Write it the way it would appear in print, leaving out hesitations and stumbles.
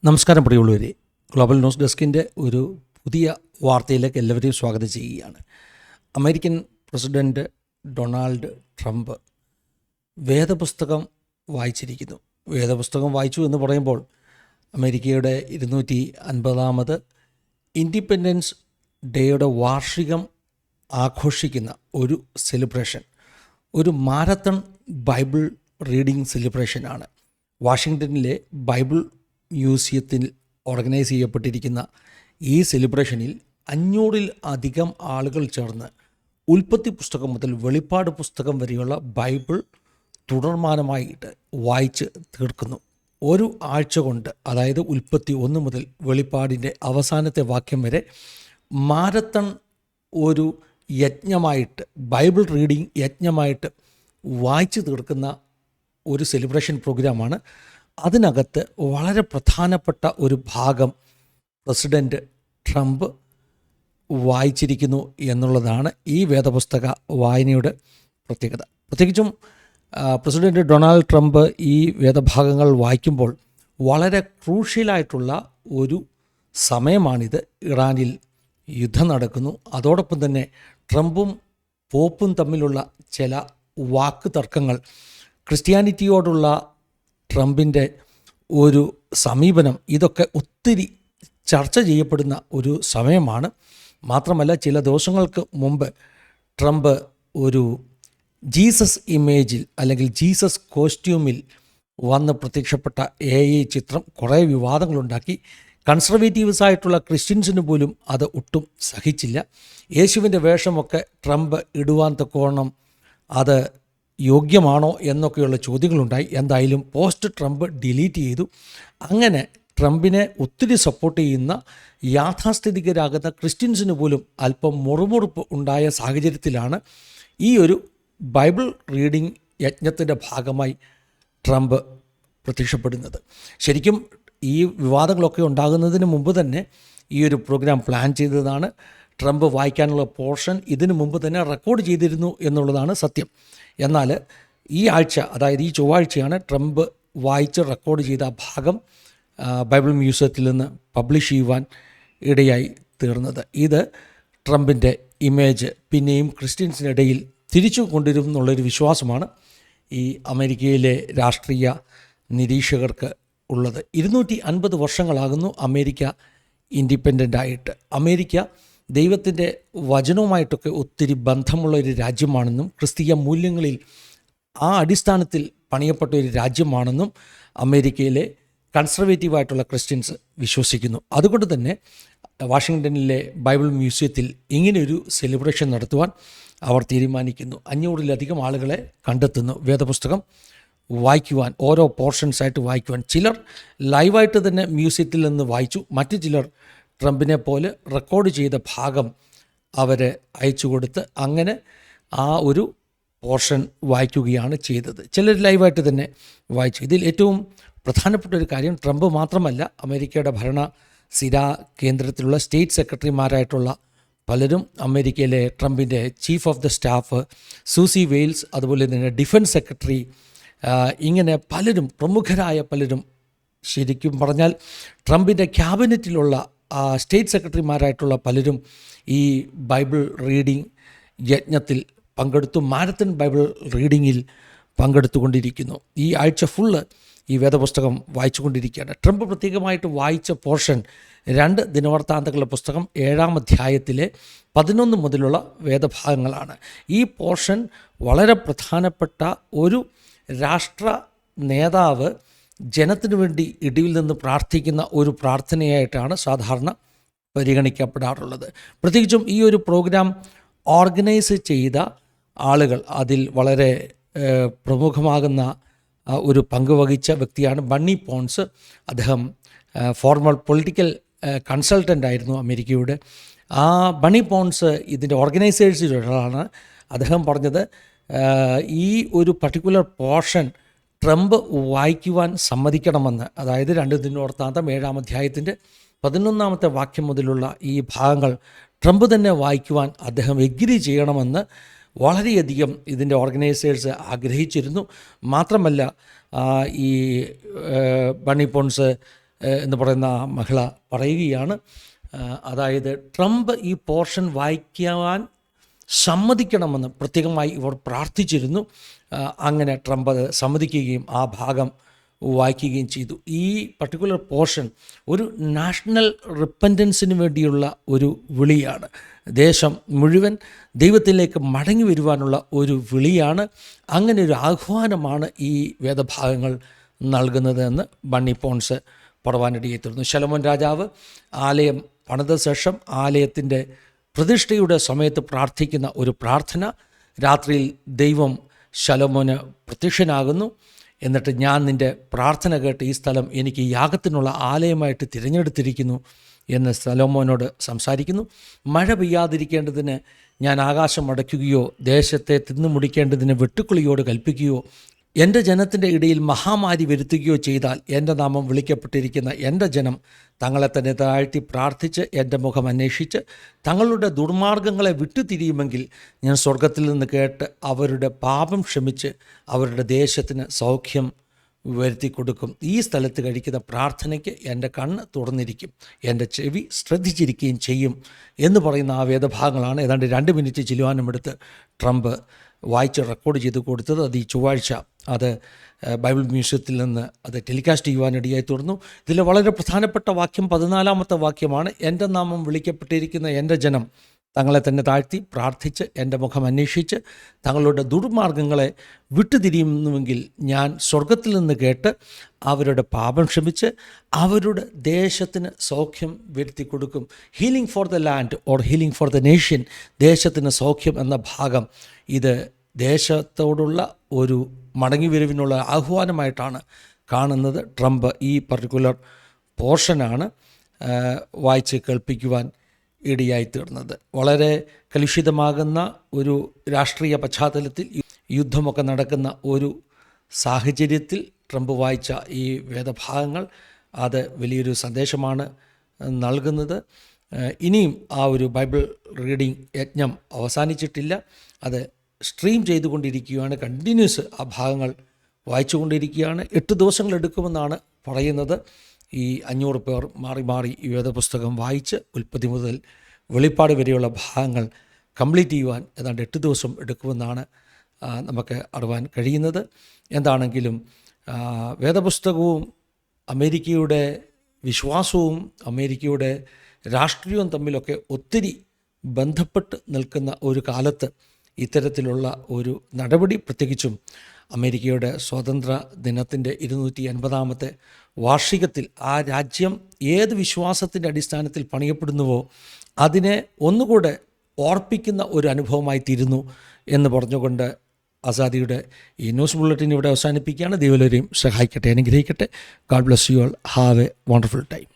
നമസ്കാരം പ്രിയമുള്ളവരെ, global news ഡെസ്കിൻ്റെ ഒരു പുതിയ വാർത്തയിലേക്ക് എല്ലാവരെയും സ്വാഗതം ചെയ്യുകയാണ്. അമേരിക്കൻ പ്രസിഡൻറ്റ് ഡൊണാൾഡ് ട്രംപ് വേദപുസ്തകം വായിച്ചിരിക്കുന്നു. വേദപുസ്തകം വായിച്ചു എന്ന് പറയുമ്പോൾ അമേരിക്കയുടെ 250ാമത് ഇൻഡിപെൻഡൻസ് ഡേയുടെ വാർഷികം ആഘോഷിക്കുന്ന ഒരു സെലിബ്രേഷൻ, ഒരു മാരത്തൺ ബൈബിൾ റീഡിംഗ് സെലിബ്രേഷനാണ്. വാഷിങ്ടണിലെ ബൈബിൾ മ്യൂസിയത്തിൽ ഓർഗനൈസ് ചെയ്യപ്പെട്ടിരിക്കുന്ന ഈ സെലിബ്രേഷനിൽ 500-ൽ അധികം ആളുകൾ ചേർന്ന് ഉൽപ്പത്തി പുസ്തകം മുതൽ വെളിപ്പാട് പുസ്തകം വരെയുള്ള ബൈബിൾ തുടർമാനമായിട്ട് വായിച്ച് തീർക്കുന്നു. ഒരു ആഴ്ച കൊണ്ട്, അതായത് ഉൽപ്പത്തി 1 മുതൽ വെളിപ്പാടിൻ്റെ അവസാനത്തെ വാക്യം വരെ മാരത്തൺ ഒരു യജ്ഞമായിട്ട്, ബൈബിൾ റീഡിംഗ് യജ്ഞമായിട്ട് വായിച്ചു തീർക്കുന്ന ഒരു സെലിബ്രേഷൻ പ്രോഗ്രാമാണ്. അതിനകത്ത് വളരെ പ്രധാനപ്പെട്ട ഒരു ഭാഗം പ്രസിഡൻറ്റ് ട്രംപ് വായിച്ചിരിക്കുന്നു എന്നുള്ളതാണ് ഈ വേദപുസ്തക വായനയുടെ പ്രത്യേകത. പ്രത്യേകിച്ചും പ്രസിഡൻറ്റ് ഡൊണാൾഡ് ട്രംപ് ഈ വേദഭാഗങ്ങൾ വായിക്കുമ്പോൾ വളരെ ക്രൂഷ്യലായിട്ടുള്ള ഒരു സമയമാണിത്. ഇറാനിൽ യുദ്ധം നടക്കുന്നു. അതോടൊപ്പം തന്നെ ട്രംപും പോപ്പും തമ്മിലുള്ള ചില വാക്ക് തർക്കങ്ങൾ, ക്രിസ്ത്യാനിറ്റിയോടുള്ള ട്രംപിൻ്റെ ഒരു സമീപനം, ഇതൊക്കെ ഒത്തിരി ചർച്ച ചെയ്യപ്പെടുന്ന ഒരു സമയമാണ്. മാത്രമല്ല, ചില ദിവസങ്ങൾക്ക് മുമ്പ് ട്രംപ് ഒരു ജീസസ് ഇമേജിൽ അല്ലെങ്കിൽ ജീസസ് കോസ്റ്റ്യൂമിൽ വന്ന് പ്രത്യക്ഷപ്പെട്ട AI ചിത്രം കുറേ വിവാദങ്ങളുണ്ടാക്കി. കൺസർവേറ്റീവ്സ് ആയിട്ടുള്ള ക്രിസ്ത്യൻസിന് പോലും അത് ഒട്ടും സഹിച്ചില്ല. യേശുവിൻ്റെ വേഷമൊക്കെ ട്രംപ് ഇടുവാൻ തക്കവണ്ണം അത് യോഗ്യമാണോ എന്നൊക്കെയുള്ള ചോദ്യങ്ങളുണ്ടായി. എന്തായാലും പോസ്റ്റ് ട്രംപ് ഡിലീറ്റ് ചെയ്തു. അങ്ങനെ ട്രംപിനെ ഒത്തിരി സപ്പോർട്ട് ചെയ്യുന്ന യാഥാസ്ഥിതികരാകുന്ന ക്രിസ്ത്യൻസിന് പോലും അല്പം മുറുമുറുപ്പ് ഉണ്ടായ സാഹചര്യത്തിലാണ് ഈ ഒരു ബൈബിൾ റീഡിംഗ് യജ്ഞത്തിൻ്റെ ഭാഗമായി ട്രംപ് പ്രത്യക്ഷപ്പെടുന്നത്. ശരിക്കും ഈ വിവാദങ്ങളൊക്കെ ഉണ്ടാകുന്നതിന് മുമ്പ് തന്നെ ഈ ഒരു പ്രോഗ്രാം പ്ലാൻ ചെയ്തതാണ്. ട്രംപ് വായിക്കാനുള്ള പോർഷൻ ഇതിനു മുമ്പ് തന്നെ റെക്കോർഡ് ചെയ്തിരുന്നു എന്നുള്ളതാണ് സത്യം. എന്നാൽ ഈ ആഴ്ച, അതായത് ഈ ചൊവ്വാഴ്ചയാണ് ട്രംപ് വായിച്ച് റെക്കോർഡ് ചെയ്ത ഭാഗം ബൈബിൾ മ്യൂസിയത്തിൽ നിന്ന് പബ്ലിഷ് ചെയ്യുവാൻ ഇടയായി തീർന്നത്. ഇത് ട്രംപിൻ്റെ ഇമേജ് പിന്നെയും ക്രിസ്ത്യൻസിനിടയിൽ തിരിച്ചു കൊണ്ടുവരും എന്നുള്ളൊരു വിശ്വാസമാണ് ഈ അമേരിക്കയിലെ രാഷ്ട്രീയ നിരീക്ഷകർക്ക് ഉള്ളത്. 250 വർഷങ്ങളാകുന്നു അമേരിക്ക ഇൻഡിപെൻഡൻ്റ് ആയിട്ട്. അമേരിക്ക ദൈവത്തിൻ്റെ വചനവുമായിട്ടൊക്കെ ഒത്തിരി ബന്ധമുള്ള ഒരു രാജ്യമാണെന്നും ക്രിസ്തീയ മൂല്യങ്ങളിൽ ആ അടിസ്ഥാനത്തിൽ പണിയപ്പെട്ട ഒരു രാജ്യമാണെന്നും അമേരിക്കയിലെ കൺസർവേറ്റീവായിട്ടുള്ള ക്രിസ്ത്യൻസ് വിശ്വസിക്കുന്നു. അതുകൊണ്ട് തന്നെ വാഷിങ്ടണിലെ ബൈബിൾ മ്യൂസിയത്തിൽ ഇങ്ങനെയൊരു സെലിബ്രേഷൻ നടത്തുവാൻ അവർ തീരുമാനിക്കുന്നു. 500-ലധികം ആളുകളെ കണ്ടെത്തുന്നു വേദപുസ്തകം വായിക്കുവാൻ, ഓരോ പോർഷൻസായിട്ട് വായിക്കുവാൻ. ചിലർ ലൈവായിട്ട് തന്നെ മ്യൂസിയത്തിൽ നിന്ന് വായിച്ചു. മറ്റു ചിലർ ട്രംപിനെ പോലെ റെക്കോർഡ് ചെയ്ത ഭാഗം അവർ അയച്ചു കൊടുത്ത് അങ്ങനെ ആ ഒരു പോർഷൻ വായിക്കുകയാണ് ചെയ്തത്. ചിലർ ലൈവായിട്ട് തന്നെ വായിച്ചു. ഇതിൽ ഏറ്റവും പ്രധാനപ്പെട്ട ഒരു കാര്യം, ട്രംപ് മാത്രമല്ല, അമേരിക്കയുടെ ഭരണസിരാ കേന്ദ്രത്തിലുള്ള സ്റ്റേറ്റ് സെക്രട്ടറിമാരായിട്ടുള്ള പലരും, അമേരിക്കയിലെ ട്രംപിൻ്റെ chief of the staff Susie Wiles, അതുപോലെ തന്നെ ഡിഫൻസ് സെക്രട്ടറി, ഇങ്ങനെ പലരും, പ്രമുഖരായ പലരും, ശരിക്കും പറഞ്ഞാൽ ട്രംപിൻ്റെ ക്യാബിനറ്റിലുള്ള സ്റ്റേറ്റ് സെക്രട്ടറിമാരായിട്ടുള്ള പലരും ഈ ബൈബിൾ റീഡിംഗ് യജ്ഞത്തിൽ പങ്കെടുത്തു. മാരത്തൺ ബൈബിൾ റീഡിങ്ങിൽ പങ്കെടുത്തുകൊണ്ടിരിക്കുന്നു. ഈ ആഴ്ച ഫുള്ള് ഈ വേദപുസ്തകം വായിച്ചുകൊണ്ടിരിക്കുകയാണ്. ട്രംപ് പ്രത്യേകമായിട്ട് വായിച്ച പോർഷൻ 2 ദിനവൃത്താന്തങ്ങളുടെ പുസ്തകം 7-ാം അധ്യായത്തിലെ 11 മുതലുള്ള വേദഭാഗങ്ങളാണ്. ഈ പോർഷൻ വളരെ പ്രധാനപ്പെട്ട ഒരു രാഷ്ട്ര നേതാവ് ജനത്തിനു വേണ്ടി ഇടിവിൽ നിന്ന് പ്രാർത്ഥിക്കുന്ന ഒരു പ്രാർത്ഥനയായിട്ടാണ് സാധാരണ പരിഗണിക്കപ്പെടാറുള്ളത്. പ്രത്യേകിച്ചും ഈ ഒരു പ്രോഗ്രാം ഓർഗനൈസ് ചെയ്ത ആളുകൾ, അതിൽ വളരെ പ്രമുഖമാകുന്ന ഒരു പങ്ക് വഹിച്ച വ്യക്തിയാണ് ബണ്ണി പോൺസ്. അദ്ദേഹം ഫോർമൽ പൊളിറ്റിക്കൽ കൺസൾട്ടൻ്റ് ആയിരുന്നു അമേരിക്കയുടെ. ആ ബണ്ണി പോൺസ് ഇതിൻ്റെ ഓർഗനൈസേഴ്സിൽ ഒരാളാണ്. അദ്ദേഹം പറഞ്ഞത് ഈ ഒരു പർട്ടിക്കുലർ പോർഷൻ ട്രംപ് വായിക്കുവാൻ സമ്മതിക്കണമെന്ന്. അതായത് 2 ദിനവൃത്താന്തം 7-ാം അധ്യായത്തിൻ്റെ 11-ാമത്തെ വാക്യം മുതലുള്ള ഈ ഭാഗങ്ങൾ ട്രംപ് തന്നെ വായിക്കുവാൻ അദ്ദേഹം എഗ്രി ചെയ്യണമെന്ന് വളരെയധികം ഇതിൻ്റെ ഓർഗനൈസേഴ്സ് ആഗ്രഹിച്ചിരുന്നു. മാത്രമല്ല ഈ ബണ്ണി പോൺസ് എന്ന് പറയുന്ന ആ മഹിള പറയുകയാണ്. അതായത് ട്രംപ് ഈ പോർഷൻ വായിക്കുവാൻ സമ്മതിക്കണമെന്ന് പ്രത്യേകമായി ഇവർ പ്രാർത്ഥിച്ചിരുന്നു. അങ്ങനെ ട്രംപ് അത് സമ്മതിക്കുകയും ആ ഭാഗം വായിക്കുകയും ചെയ്തു. ഈ പർട്ടിക്കുലർ പോർഷൻ ഒരു നാഷണൽ റിപ്പൻറ്റൻസിന് വേണ്ടിയുള്ള ഒരു വിളിയാണ്. ദേശം മുഴുവൻ ദൈവത്തിലേക്ക് മടങ്ങി വരുവാനുള്ള ഒരു വിളിയാണ്. അങ്ങനെ ഒരു ആഹ്വാനമാണ് ഈ വേദഭാഗങ്ങൾ നൽകുന്നത് എന്ന് ബണ്ണി പോൺസ് പറവാനിടയായി തീർന്നു. ശലോമോൻ രാജാവ് ആലയം പണിത ശേഷം ആലയത്തിൻ്റെ പ്രതിഷ്ഠയുടെ സമയത്ത് പ്രാർത്ഥിക്കുന്ന ഒരു പ്രാർത്ഥന. രാത്രിയിൽ ദൈവം ശലോമോന് പ്രത്യക്ഷനാകുന്നു. എന്നിട്ട് ഞാൻ നിൻ്റെ പ്രാർത്ഥന കേട്ട് ഈ സ്ഥലം എനിക്ക് യാഗത്തിനുള്ള ആലയമായിട്ട് തിരഞ്ഞെടുത്തിരിക്കുന്നു എന്ന് ശലോമോനോട് സംസാരിക്കുന്നു. മഴ പെയ്യാതിരിക്കേണ്ടതിന് ഞാൻ ആകാശം അടയ്ക്കുകയോ ദേശത്തെ തിന്നു മുടിക്കേണ്ടതിന് വെട്ടുക്കിളിയോട് കൽപ്പിക്കുകയോ എൻ്റെ ജനത്തിൻ്റെ ഇടയിൽ മഹാമാരി വരുത്തുകയോ ചെയ്താൽ എൻ്റെ നാമം വിളിക്കപ്പെട്ടിരിക്കുന്ന എൻ്റെ ജനം തങ്ങളെ തന്നെ താഴ്ത്തി പ്രാർത്ഥിച്ച് എൻ്റെ മുഖം അന്വേഷിച്ച് തങ്ങളുടെ ദുർമാർഗങ്ങളെ വിട്ടുതിരിയുമെങ്കിൽ ഞാൻ സ്വർഗത്തിൽ നിന്ന് കേട്ട് അവരുടെ പാപം ക്ഷമിച്ച് അവരുടെ ദേശത്തിന് സൗഖ്യം വരുത്തി കൊടുക്കും. ഈ സ്ഥലത്ത് കഴിക്കുന്ന പ്രാർത്ഥനയ്ക്ക് എൻ്റെ കണ്ണ് തുറന്നിരിക്കും, എൻ്റെ ചെവി ശ്രദ്ധിച്ചിരിക്കുകയും ചെയ്യും എന്ന് പറയുന്ന ആ വേദഭാഗങ്ങളാണ് ഏതാണ്ട് 2 മിനിറ്റ് ചിലവാനുമെടുത്ത് ട്രംപ് വായിച്ച് റെക്കോർഡ് ചെയ്ത് കൊടുത്തത്. അത് ഈ ചൊവ്വാഴ്ച അത് ബൈബിൾ മ്യൂസിയത്തിൽ നിന്ന് അത് ടെലികാസ്റ്റ് ചെയ്യുവാനിടയായി തീർന്നു. ഇതിൽ വളരെ പ്രധാനപ്പെട്ട വാക്യം 14-ാമത്തെ വാക്യമാണ്. എൻ്റെ നാമം വിളിക്കപ്പെട്ടിരിക്കുന്ന എൻ്റെ ജനം തങ്ങളെ തന്നെ താഴ്ത്തി പ്രാർത്ഥിച്ച് എൻ്റെ മുഖം അന്വേഷിച്ച് തങ്ങളുടെ ദുർമാർഗങ്ങളെ വിട്ടുതിരിയുന്നുവെങ്കിൽ ഞാൻ സ്വർഗത്തിൽ നിന്ന് കേട്ട് അവരുടെ പാപം ക്ഷമിച്ച് അവരുടെ ദേശത്തിന് സൗഖ്യം വരുത്തി കൊടുക്കും. Healing for the land or healing for the nation, ദേശത്തിന് സൗഖ്യം എന്ന ഭാഗം ഇത് ദേശത്തോടുള്ള ഒരു മടങ്ങിവരവിനുള്ള ആഹ്വാനമായിട്ടാണ് കാണുന്നത്. ട്രംപ് ഈ പർട്ടിക്കുലർ പോർഷനാണ് വായിച്ച് കേൾപ്പിക്കുവാൻ ഇടയായിത്തീർന്നത്. വളരെ കലുഷിതമാകുന്ന ഒരു രാഷ്ട്രീയ പശ്ചാത്തലത്തിൽ യുദ്ധമൊക്കെ നടക്കുന്ന ഒരു സാഹചര്യത്തിൽ ട്രംപ് വായിച്ച ഈ വേദഭാഗങ്ങൾ അത് വലിയൊരു സന്ദേശമാണ് നൽകുന്നത്. ഇനിയും ആ ഒരു ബൈബിൾ റീഡിംഗ് യജ്ഞം അവസാനിച്ചിട്ടില്ല. അത് സ്ട്രീം ചെയ്തുകൊണ്ടിരിക്കുകയാണ്. കണ്ടിന്യൂസ് ആ ഭാഗങ്ങൾ വായിച്ചുകൊണ്ടിരിക്കുകയാണ്. 8 ദിവസങ്ങളെടുക്കുമെന്നാണ് പറയുന്നത്. ഈ 500 പേർ മാറി മാറി ഈ വേദപുസ്തകം വായിച്ച് ഉൽപ്പത്തി മുതൽ വെളിപ്പാട് വരെയുള്ള ഭാഗങ്ങൾ കംപ്ലീറ്റ് ചെയ്യുവാൻ ഏതാണ്ട് 8 ദിവസം എടുക്കുമെന്നാണ് നമുക്ക് അറിയാൻ കഴിയുന്നത്. എന്താണെങ്കിലും വേദപുസ്തകവും അമേരിക്കയുടെ വിശ്വാസവും അമേരിക്കയുടെ രാഷ്ട്രീയവും തമ്മിലൊക്കെ ഒത്തിരി ബന്ധപ്പെട്ട് നിൽക്കുന്ന ഒരു കാലത്ത് ഇത്തരത്തിലുള്ള ഒരു നടപടി, പ്രത്യേകിച്ചും അമേരിക്കയുടെ സ്വാതന്ത്ര്യ ദിനത്തിൻ്റെ 250-ാമത്തെ വാർഷികത്തിൽ ആ രാജ്യം ഏത് വിശ്വാസത്തിൻ്റെ അടിസ്ഥാനത്തിൽ പണിയപ്പെടുന്നുവോ അതിനെ ഒന്നുകൂടെ ഓർപ്പിക്കുന്ന ഒരു അനുഭവമായി തീരുന്നു എന്ന് പറഞ്ഞുകൊണ്ട് ആസാദിയുടെ ഈ ന്യൂസ് ബുള്ളറ്റിൻ ഇവിടെ അവസാനിപ്പിക്കുകയാണ്. ദൈവം എല്ലാവരെയും സഹായിക്കട്ടെ, അനുഗ്രഹിക്കട്ടെ. God bless you all. Have A wonderful time.